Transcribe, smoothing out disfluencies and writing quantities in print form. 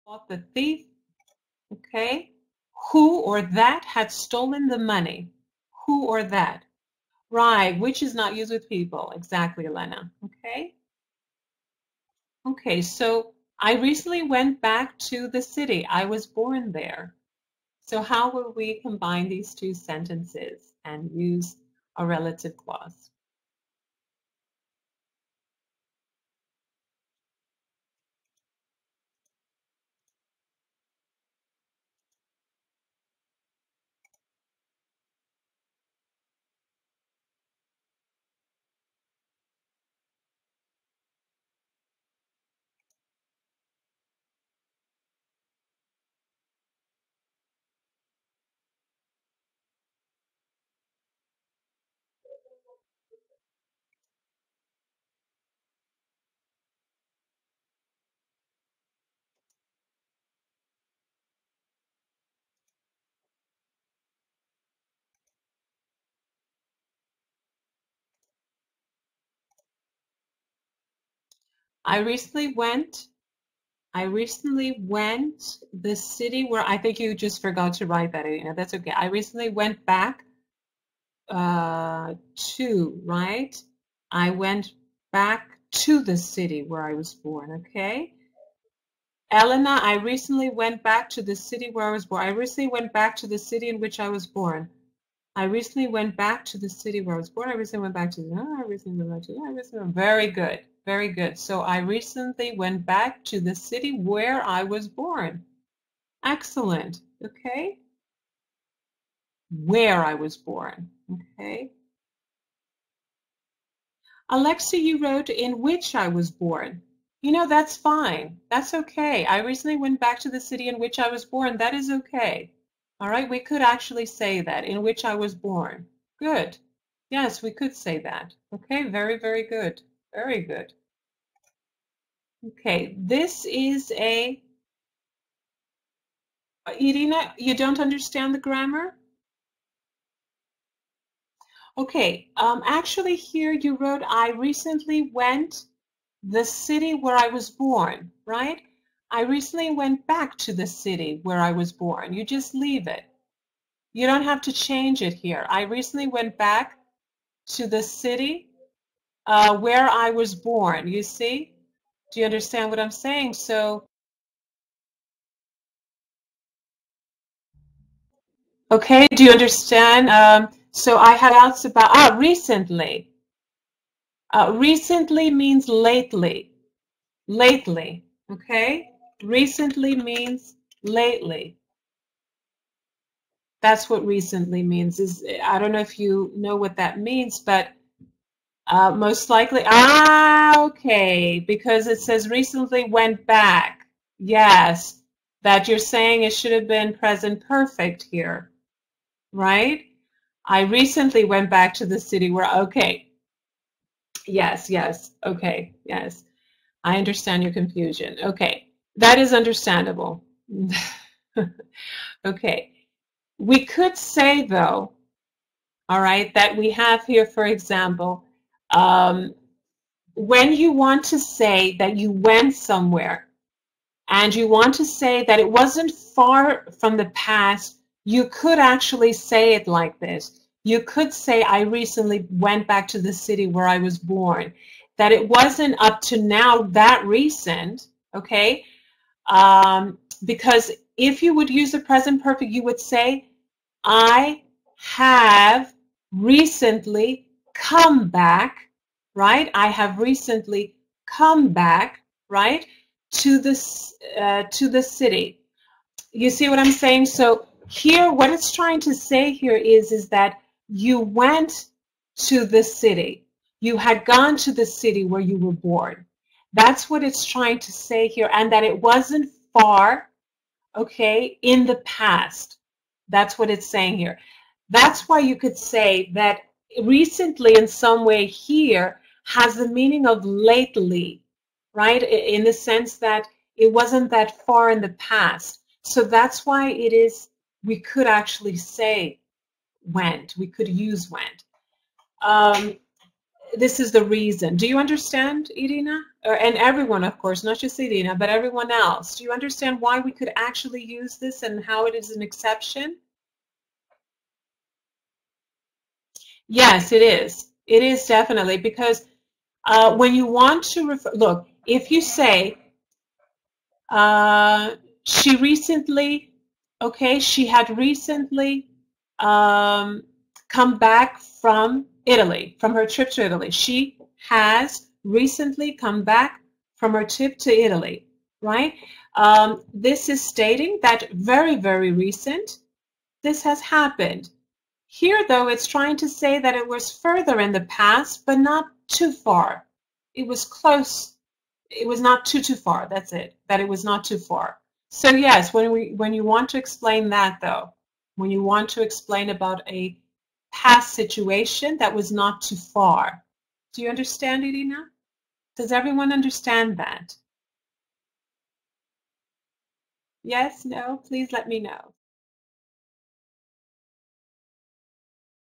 Caught the thief. Okay. Who or that had stolen the money. Who or that. Right, which is not used with people. Exactly, Elena. Okay. Okay, so I recently went back to the city. I was born there. So how will we combine these two sentences and use a relative clause? I recently went the city where I think you just forgot to write that. You know, that's okay. I recently went back to, right? I went back to the city where I was born, okay? Elena, I recently went back to the city where I was born. I recently went back to the city in which I was born. I recently went back to the city where I was born. I recently went back to very good. Very good. So I recently went back to the city where I was born. Excellent. Okay. Where I was born. Okay. Alexa, you wrote in which I was born. You know, that's fine. That's okay. I recently went back to the city in which I was born. That is okay. All right. We could actually say that, in which I was born. Good. Yes, we could say that. Okay. Very, very good. Very good. Okay. This is a... Irina, you don't understand the grammar? Okay, actually here you wrote, I recently went the city where I was born, right? I recently went back to the city where I was born. You just leave it. You don't have to change it here. I recently went back to the city where I was born. You see? Do you understand what I'm saying? So, okay, do you understand? So I had doubts about, recently. Recently means lately. Lately, okay? Recently means lately. That's what recently means. I don't know if you know what that means, but most likely, okay, because it says recently went back. Yes, that you're saying it should have been present perfect here, right? I recently went back to the city where, okay. Yes, yes, okay, yes. I understand your confusion. Okay, that is understandable. Okay, we could say though, all right, that we have here, for example, when you want to say that you went somewhere and you want to say that it wasn't far from the past, you could actually say it like this. You could say, I recently went back to the city where I was born. That it wasn't up to now that recent, okay? Because if you would use the present perfect, you would say, I have recently come back, right? I have recently come back, right, to the city. You see what I'm saying? So here, what it's trying to say here is that you went to the city. You had gone to the city where you were born. That's what it's trying to say here, and that it wasn't far, okay, in the past. That's what it's saying here. That's why you could say that recently in some way here has the meaning of lately, right? In the sense that it wasn't that far in the past. So that's why it is, we could actually say went. We could use went. this is the reason. Do you understand, Irina? And everyone, of course, not just Irina, but everyone else. Do you understand why we could actually use this and how it is an exception? Yes, it is. It is definitely, because when you want to refer, look, if you say, she recently, okay, she had recently come back from Italy, from her trip to Italy. She has recently come back from her trip to Italy, right? This is stating that very, very recent, this has happened. Here, though, it's trying to say that it was further in the past, but not too far. It was close. It was not too far. That's it, that it was not too far. So yes, when you want to explain that, though, when you want to explain about a past situation that was not too far. Do you understand, Irina? Does everyone understand that? Yes, no? Please let me know.